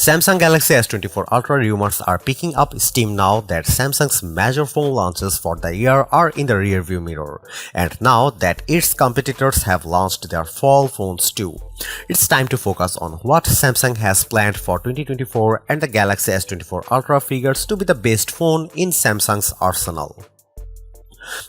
Samsung Galaxy S24 Ultra rumors are picking up steam now that Samsung's major phone launches for the year are in the rearview mirror, and now that its competitors have launched their fall phones too. It's time to focus on what Samsung has planned for 2024, and the Galaxy S24 Ultra figures to be the best phone in Samsung's arsenal.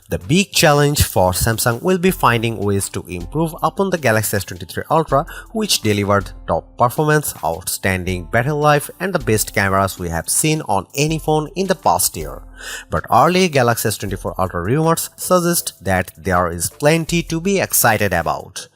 The big challenge for Samsung will be finding ways to improve upon the Galaxy S23 Ultra, which delivered top performance, outstanding battery life, and the best cameras we have seen on any phone in the past year. But early Galaxy S24 Ultra rumors suggest that there is plenty to be excited about.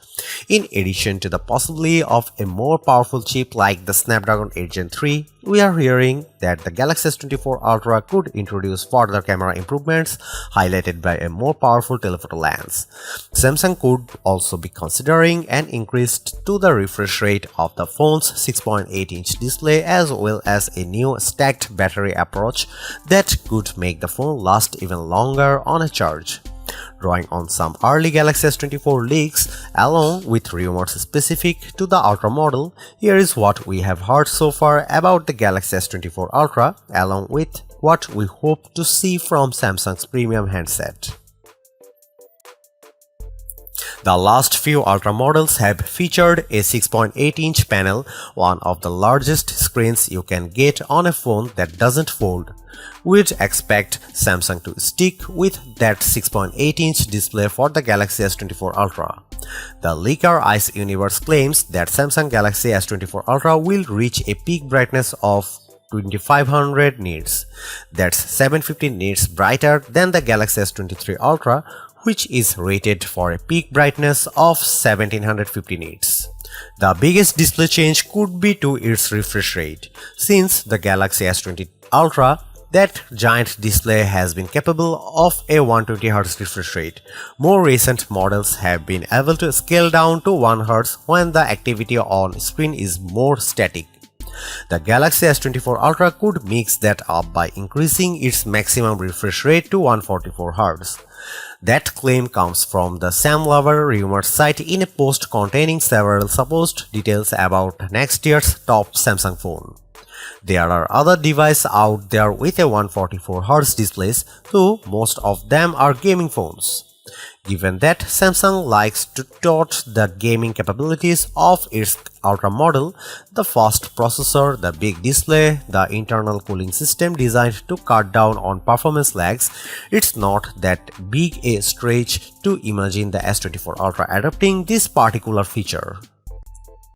In addition to the possibility of a more powerful chip like the Snapdragon 8 Gen 3, we are hearing that the Galaxy S24 Ultra could introduce further camera improvements, highlighted by a more powerful telephoto lens. Samsung could also be considering an increase to the refresh rate of the phone's 6.8-inch display, as well as a new stacked battery approach that could make the phone last even longer on a charge. Drawing on some early Galaxy S24 leaks, along with rumors specific to the Ultra model, here is what we have heard so far about the Galaxy S24 Ultra, along with what we hope to see from Samsung's premium handset. The last few Ultra models have featured a 6.8-inch panel, one of the largest screens you can get on a phone that doesn't fold. We'd expect Samsung to stick with that 6.8-inch display for the Galaxy S24 Ultra. The leaker Ice Universe claims that Samsung Galaxy S24 Ultra will reach a peak brightness of 2500 nits. That's 750 nits brighter than the Galaxy S23 Ultra, which is rated for a peak brightness of 1750 nits. The biggest display change could be to its refresh rate, since the Galaxy S20 Ultra, that giant display, has been capable of a 120Hz refresh rate. More recent models have been able to scale down to 1Hz when the activity on screen is more static. The Galaxy S24 Ultra could mix that up by increasing its maximum refresh rate to 144Hz. That claim comes from the Sam Lover rumors site in a post containing several supposed details about next year's top Samsung phone. There are other devices out there with a 144Hz displays, though most of them are gaming phones. Given that Samsung likes to tout the gaming capabilities of its Ultra model, the fast processor, the big display, the internal cooling system designed to cut down on performance lags, it's not that big a stretch to imagine the S24 Ultra adopting this particular feature.